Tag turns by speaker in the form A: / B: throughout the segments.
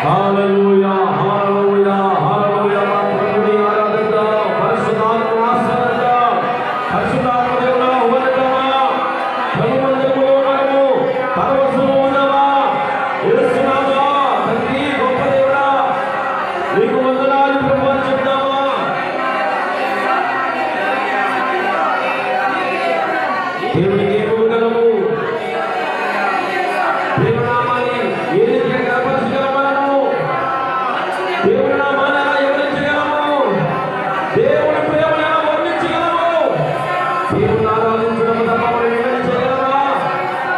A: హల్లెలూయా హల్లెలూయా హల్లెలూయా. మా ప్రభుని ఆరాధిద్దాం. పరిశుద్ధాత్మను ఆరాధిద్దాం. పరిశుద్ధాత్మ దేవుడా ఉబలటమా ప్రభుమందిరములో మనము పరవశంలో ఉన్నామా? యేసునామా తండ్రి గొప్ప దేవుడా నీకు వందనాలు ప్రభువా చెప్తామా? దేవునికి ఇవ్వగలము. దేవుని నామాన్ని ఏ రీతిగా కనపరచగలమనము? దేవుని నామాన్ని ఎలా వివరించగలము? దేవుని ప్రేమను ఎలా వర్ణించగలము? దేవుని ఆరాధించడం తప్ప మనం ఏమైనా చేయగలమా?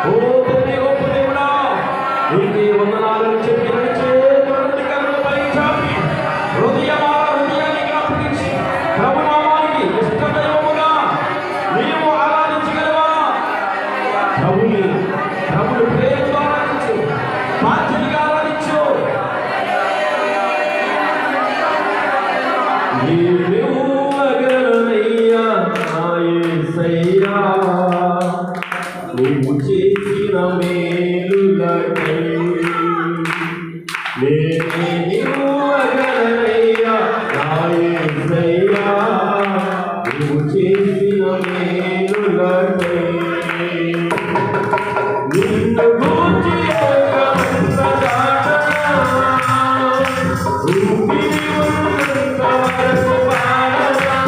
A: ఓ తండ్రి గొప్ప దేవుడా నీకే వందనాలను చెప్పి చేతులనుండి కన్నులపై చాపి హృదయానికి అప్పగించి ప్రభునామానికి ఇష్టదైవముగా నీవు ఆరాధించగలవా? ప్రభుని ప్రేమతో ఆరాధించు, బాధ్యతగా ఆరాధించు. నీవెవ్వగలనయ్యా నా యేసయ్యా, నీవు చేసిన మేలులకై. నేనెవ్వగలనయ్యా నా యేసయ్యా, నీవు చేసిన మేలులకై. నిన్ను గూర్చి లోకమంత చాటనా, ఊపిరి ఉన్నంత వరకు పాడనా.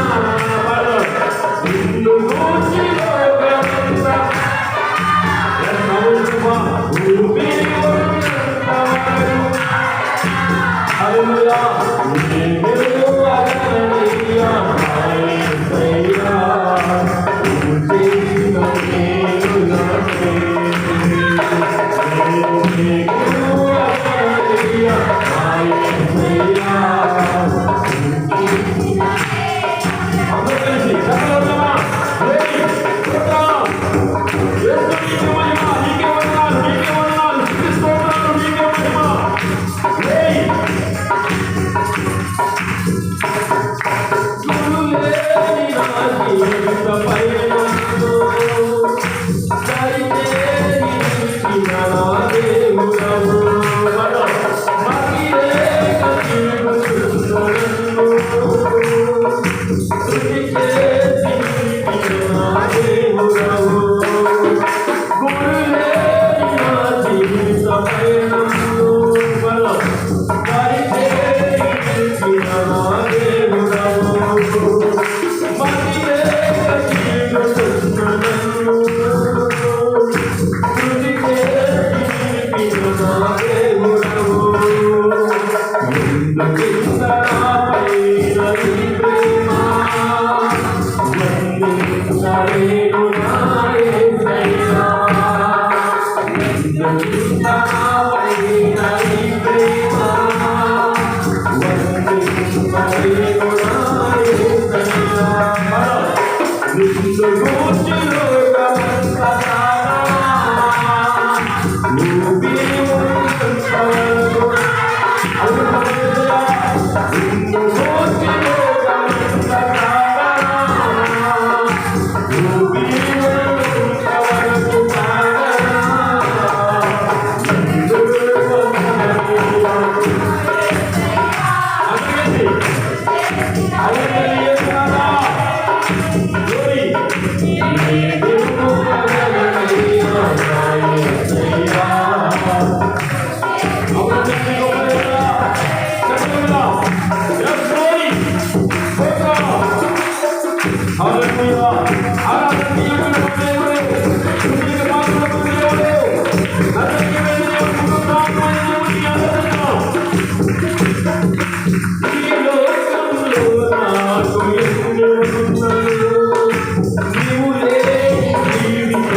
A: నిన్ను గూర్చి లోకమంత ఊపిరి ఉన్నంత వరకు. హల్లెలూయా. నీవెవ్వగలనయ్యా నా యేసయ్యా, నీవు చేసిన మేలులకై. నీవు లేని జీవితం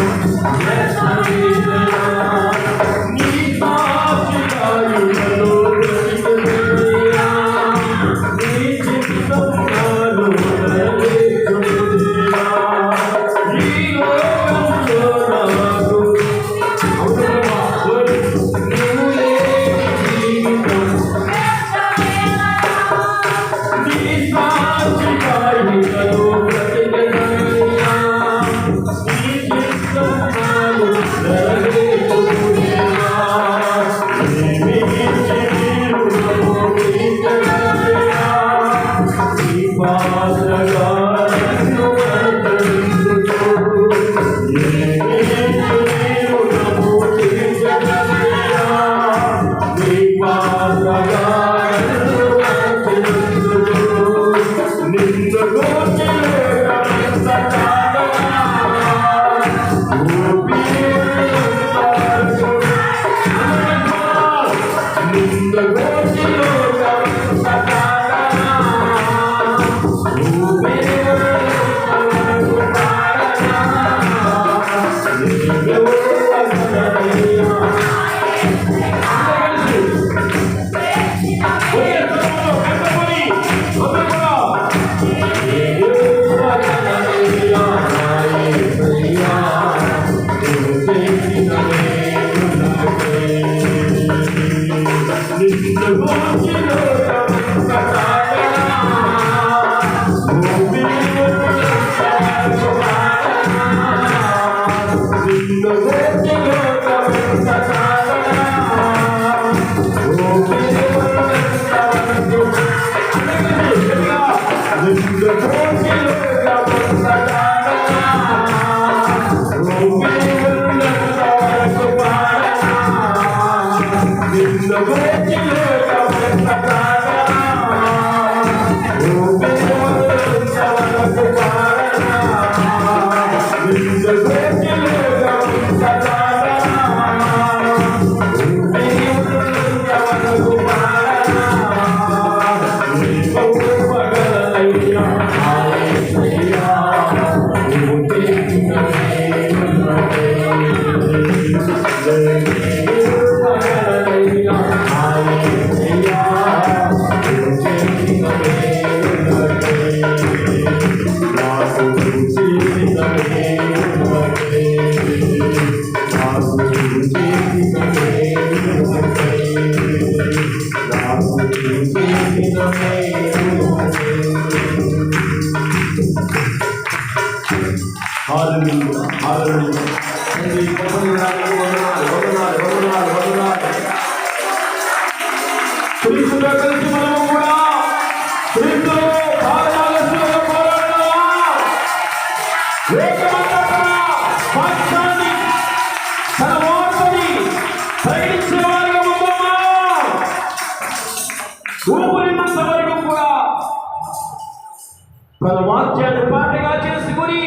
B: తన వాక్యాన్ని పాటగా చేసుకుని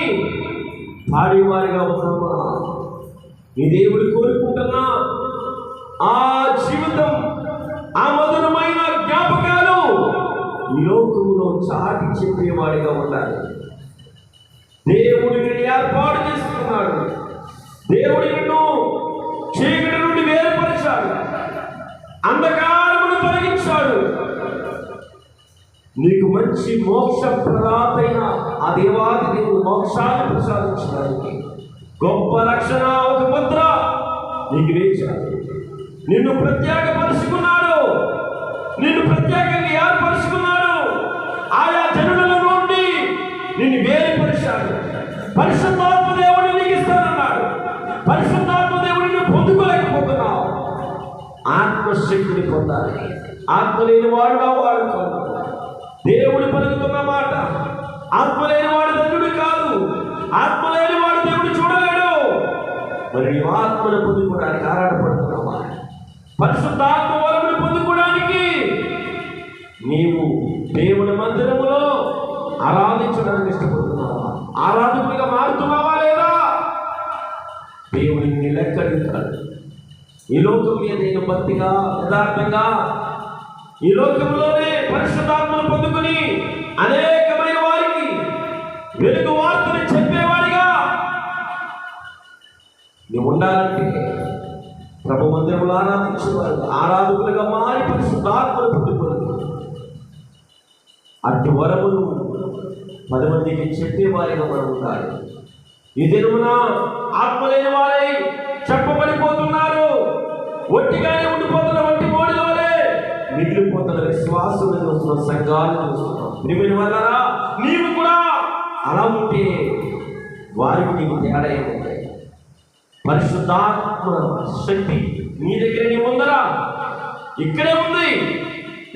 B: పాడేవారిగా ఉన్నామా? ఈ దేవుడు కోరుకుంటున్నా ఆ జీవితం, ఆ మధురమైన జ్ఞాపకాలు ఈ లోకంలో చాటి చెప్పేవాడిగా ఉండాలి. దేవుడు నిన్ను ఏర్పాటు చేసుకున్నాడు. దేవుడు నిన్ను చీకటి నుండి వేరుపరిచాడు, అంధకారమును తొలగించాడు. నీకు మంచి మోక్ష ప్రదాతైన ఆ దేవాది దేవుడు మోక్షాన్ని ప్రసాదించడానికి గొప్ప రక్షణ ఒక ముద్ర నీకు వేశాడు. నిన్ను ప్రత్యేకపరుచుకున్నాడు, నిన్ను ప్రత్యేకంగా ఏర్పరుచుకున్నాడు. ఆయా జనుల నుండి నిన్ను వేరుపరిచాడు. పరిశుద్ధాత్మ దేవుడిని నీకు ఇస్తానన్నాడు. పరిశుద్ధాత్మ దేవుడిని పొందుకోలేకపోతున్నావు. ఆత్మశక్తిని పొందాలి. ఆత్మ లేని వాడుగా వాడుకోవాలి. దేవుడు పలుకుతున్న మాట, ఆత్మ లేని వాడు ధన్యుడు కాదు. ఆత్మ లేని వాడు దేవుడు చూడలేడు. మరి నీవు ఆత్మను పొందుకోవడానికి ఆరాటపడుతున్నావా? పరిశుద్ధాత్మ వరమును పొందుకోవడానికి నీవు దేవుని మందిరములో ఆరాధించడానికి ఇష్టపడుతున్నావా? ఆరాధకుడిగా మారుతున్నావా లేదా? దేవుడిని లెక్కడించాలి. ఈ లోకం మీద నేను భక్తిగా యథార్థంగా ఈ లోకంలోనే పరిశుద్ధాత్మను పొందుకుని అనేకమైన వారికి వెలుగు వార్తని చెప్పేవాడిగా నువ్వు ఉండాలంటే ప్రభు మందిరంలో ఆరాధించేవారు ఆరాధకులుగా మారి పరిశుద్ధాత్మను పొందుకోవాలి. అటు వరమును 10 మందికి చెప్పేవారిగా మనం ఉండాలి. ఈ దినమున ఆత్మ లేని వారై చెప్పబడిపోతున్నారు. ఒట్టిగానే ఉండిపోతున్న వంటి మోడిల వలె మిగిలిపోతున్న విశ్వాసులు చూస్తున్న సంఘాలు చూస్తున్నాం. ప్రియమైన వాళ్ళారా, నీవు కూడా అలా ఉంటే వారికి నీకు తేడా ఏముంది? పరిశుద్ధాత్మ శక్తి నీ దగ్గర నీ ఉందరా? ఇక్కడే ఉంది.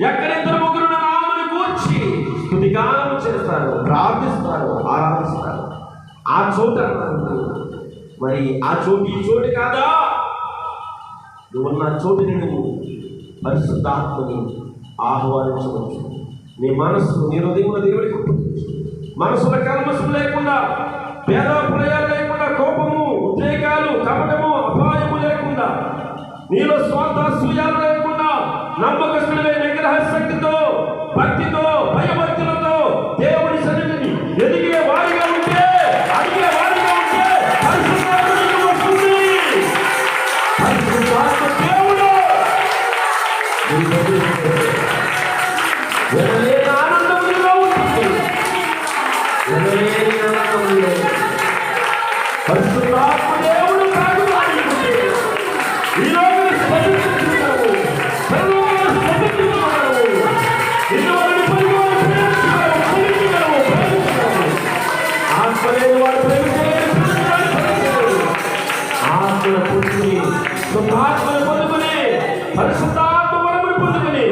B: ఎక్కడ 2-3 నామమును కూర్చి స్తుతిగానం చేస్తారు, ప్రార్థిస్తారు, ఆరాధిస్తారు. ఆ చోట మరి ఆ చోటు ఈ చోటు కాదా? నువ్వున్న చోటుని నువ్వు పరిశుద్ధాత్మని ఆహ్వానించవచ్చు. నీ మనస్సు నీ హృదయంలో దేవుడికి మనసులో కల్మషం లేకుండా, పేద ప్రయాలు లేకుండా, కోపము, ఉద్రేకాలు, కపటము, అపాయము లేకుండా, నీలో స్వార్థ సూయాలు లేకుండా, నమ్మకస్తులే నిగ్రహ శక్తితో, భక్తితో, భయభక్తులతో దేవుడి సన్నిధిని ఎదిగే వారిగా ఉంటే, అడిగే వారిగా ఉంటే పరిశుద్ధాత్మ వస్తుంది. పరిశుద్ధాత్మ దేవుడు ఎనలేని ఆనందములో ఉంటుంది. ఎనలేని ఆనందములో పరిశుద్ధాత్మ దేవుడు కాదు. ఈరోజు స్పందిస్తున్నాము. ఆత్మను పొందుకుని శుద్ధాత్మను పొందుకుని పరిశుద్ధాత్మ వరమును పొందుకుని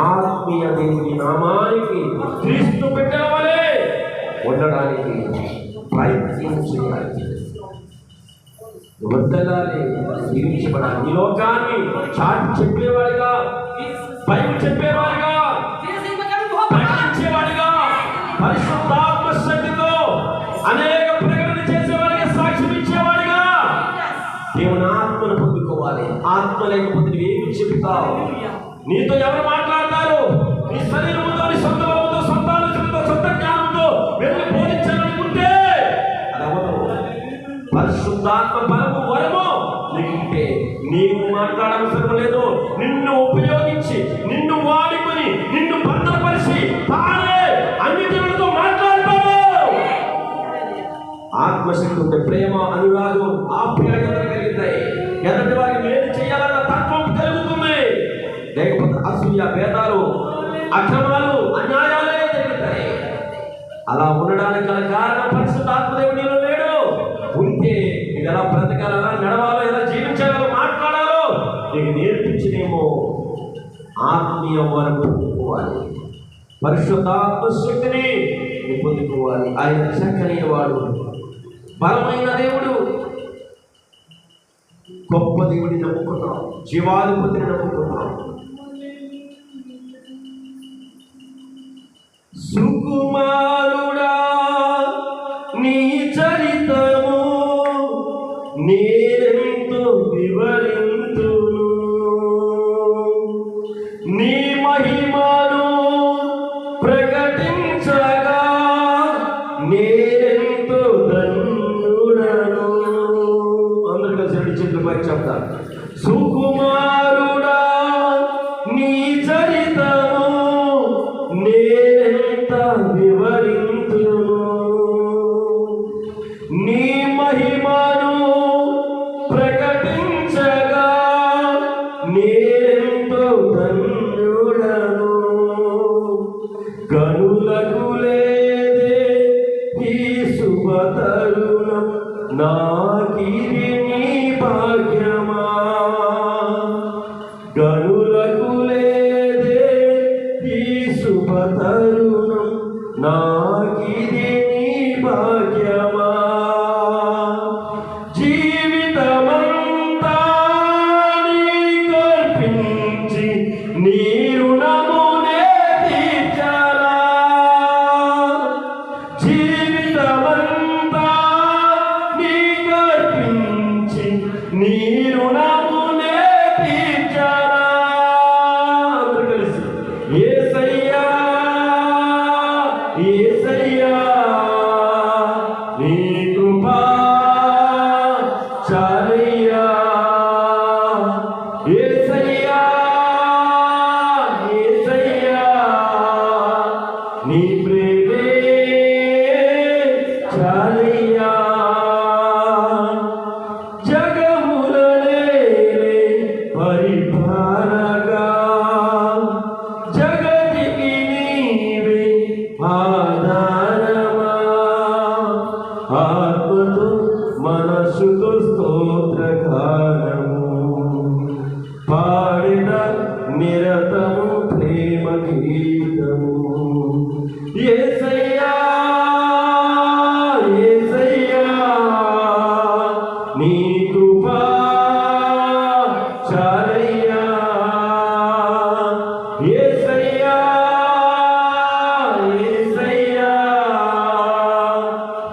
B: ఆత్మీయ దేవుని నామానికి క్రీస్తు బిడ్డల వలె ఉండడానికి ప్రయత్నం చేయాలి. వద్దలాలి, జీవించబడాలి. ఈ లోకాన్ని చాటి చెప్పేవాడిగా, బైబిల్ చెప్పేవాడిగా, ప్రకటించేవాడిగా, పరిశుద్ధాత్మ శక్తితో అనేక ప్రకటన చేసేవాడిగా, సాక్ష్యం ఇచ్చేవాడిగా దేవుని ఆత్మను పొందుకోవాలి. ఆత్మ లేకపోతే నువ్వేమి చెప్తావు? నీతో ఎవరు మాట్లాడతారు? నీ శరీరంతో, నీ సొంత బలంతో, సొంత ఆలోచనతో, సొంత జ్ఞానంతో వెళ్ళి బోధించాలనుకుంటే అది అవ్వదు. పరిశుద్ధాత్మ బలము వరము నీకుంటే నీవు మాట్లాడవసరం లేదు. నిన్ను ఉపయోగించి, నిన్ను వాడుకొని, నిన్ను భద్రపరిచి తానే అన్ని జనులతో మాట్లాడతాడు. ఆత్మశక్తి ఉంటే ప్రేమ, అనురాగం, ఆప్యాయత కలిగితాయి. ఎదుటి వారికి మేలు చేయాలన్న తత్వం కలుగుతుంది. లేకపోతే అసూయ, భేదాలు, అక్రమాలు, అన్యాయాలే జరుగుతాయి. అలా ఉండడానికి గల కారణం పరిశుద్ధాత్మ దేవుడు నీలో లేడు. ఉంటే నీకు ఎలా బ్రతకాలో, ఎలా నడవాలో, ఎలా జీవించాలో, మాట్లాడాలో నీకు నేర్పించినేమో. ఆత్మీయ వరం పొందుకోవాలి. పరిశుద్ధాత్మ శక్తిని పొందుకోవాలి. ఆయన చక్కని వాడు, బలమైన దేవుడు. గొప్ప దేవుడిని నమ్ముకున్నాం, జీవాధిపతిని నమ్ముకున్నాం. సుకుమారుడా నీ చరితము నేనెంతో వివరింతును, నీ మహిమను ప్రకటించగా నేనెంతో ధన్యుడను. అందరూ కలిసి చేతులు పైకి చెప్తారు. సుకుమారుడా నీ చరితము నేనెంత వివరింతును, నీ మహిమను ప్రకటించగా నేనెంతో ధన్యుడను. గనులకు లేదే ఈ శుభతరుణం, నాకిది నీ భాగ్యమా. గనులకు లేదే ఈ శుభతరుణం, నాకిది నీ భాగ్యమా. జీవితమంతా నీకర్పించి నీ రుణమునే తీర్చాలా. జీవితమంతా నీకర్పించి నీ రుణమునే తీర్చాలా. అందరూ కలిసి యేసయ్యా, యేసయ్యా నీ కృపా చాలయ్యా. యేసయ్యా, యేసయ్యా నీ ప్రేమే చాలయ్యా. జగములనే పరిపాలగా జగతికి నీవే ఆధారమా. ఆత్మతో మనస్సుతో స్తోత్రగానము పాడిన నిరతము ప్రేమ గీతము. యేసయ్యా, యేసయ్యా నీ కృపా చాలయ్యా. యేసయ్యా, యేసయ్యా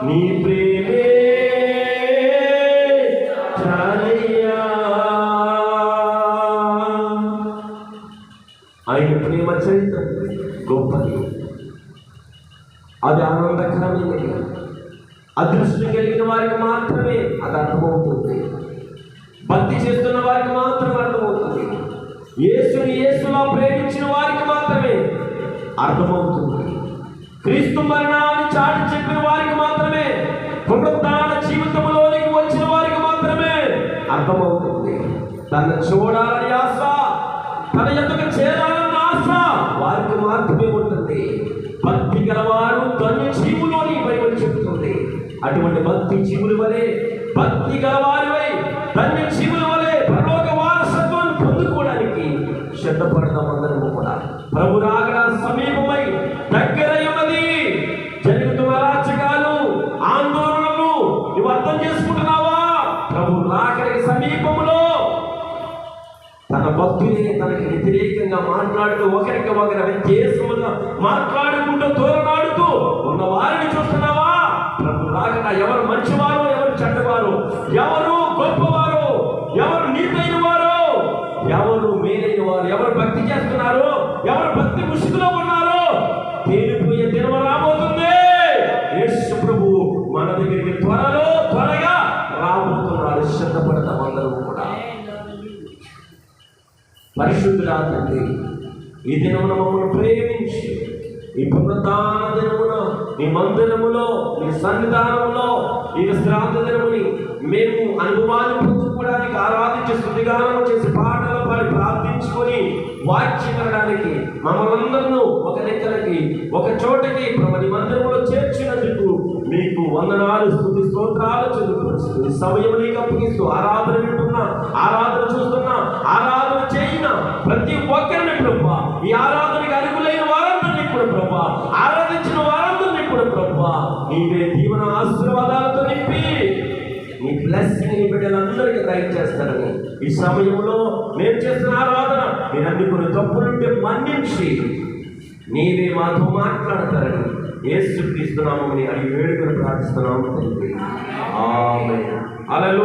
B: నీ ప్రేమే చాలయ్యా. ఆయన ప్రేమ చరిత్ర గొప్పది. అది ఆనందకరమైనది. అదృష్టం కలిగిన వారికి మాత్రమే అది అర్థమవుతుంది. భక్తి చేస్తున్న వారికి మాత్రమే అర్థమవుతుంది. యేసుని యేసులా ప్రేమించిన వారికి మాత్రమే అర్థమవుతుంది. క్రీస్తు మరణాన్ని చాటి చెప్పిన వారికి మాత్రమే, పునరుద్ధాన జీవితంలోనికి వచ్చిన వారికి మాత్రమే అర్థమవుతుంది. తన చూడాలని ఆశ, తన ఎదుగు చేరాలన్న ఆశ వారికి మాత్రమే ఉంటుంది. భక్తి గలవారు ధన్య జీవులోని బైబిల్ చెబుతుంది. అటువంటి భక్తి జీవుల వలె, భక్తి గల వారివై ధన్య జీవుల వలె పరలోక వారసత్వాన్ని పొందుకోవడానికి సిద్ధపడదాం అందరము కూడా. ప్రభు రాకడ సమీపమై దగ్గరై ఉన్నది. జరుగుతున్న అరాచకాలు, ఆందోళనలు నువ్వు అర్థం చేసుకుంటున్నావా? ప్రభు రాకడికి సమీపంలో తన భక్తులే తనకి వ్యతిరేకంగా మాట్లాడుతూ ఒకరికి ఒకరి వ్యత్యాసముగా మాట్లాడుకుంటూ తోరనాడుతూ ఉన్న వారిని చూస్తున్నావా? ప్రభు రాకడ ఎవరు మంచివారు, ఎవరు చెడ్డవారు, ఎవరు గొప్పవారు, ఎవరు నీతైన వారు, ఎవరు మేలైన వారు, ఎవరు భక్తి చేస్తున్నారు, ఎవరు భక్తి ముసుగులో ఉన్నారు తేలిపోయే దినం రాబోతుంది. యేసు ప్రభు మన దగ్గరికి త్వరగా రాబోతున్నాడు. సిద్ధపడతాం అందరూ కూడా. పరిశుద్ధుడా తండ్రి, ఈ దినమున మమ్మల్ని ప్రేమించి ఈ పునరుద్ధాన దినమున నీ మందిరములో, నీ సన్నిధానములో ఈ విశ్రాంతి దినముని మేము అనుభవాన్ని పొందుకోవడానికి ఆరాధించి స్తుతిగానం చేసి పాటలు పాడి ప్రార్థించుకొని వాక్యమనడానికి మమ్మల్ందరూ ఒక దగ్గరకి ఒక చోటకి ప్రభుని మందిరంలో చేర్చినందుకు మీకు వందనాలు, స్తుతి స్తోత్రాలు చెల్లించు. ఈ సమయం నీకు అప్పగిస్తూ ఆరాధన వింటున్నా, ఆరాధన చూస్తున్నా, ఆరాధన చేయిన ప్రతి ఒక్కరిని ప్రభువా, ఈ ఆరాధనకి అనుగులైన వారందరినీ కూడా ప్రభువా, ఆరాధించిన వారందరినీ కూడా ప్రభువా నీవే దీవెన ఆశీర్వాదాలతో నింపి నీ బ్లెస్సింగ్ నీ బిడ్డలందరికీ దయచేస్తారని ఈ సమయంలో నేను చేస్తున్న ఆరాధన మీరు అందుకుని తప్పులుంటే మన్నించి నీవే మాతో మాట్లాడతారని యేసుక్రీస్తు నామముని అడిగి వేడుకొని ప్రార్థిస్తున్నాము తండ్రి. ఆమేన్. హల్లెలూయా.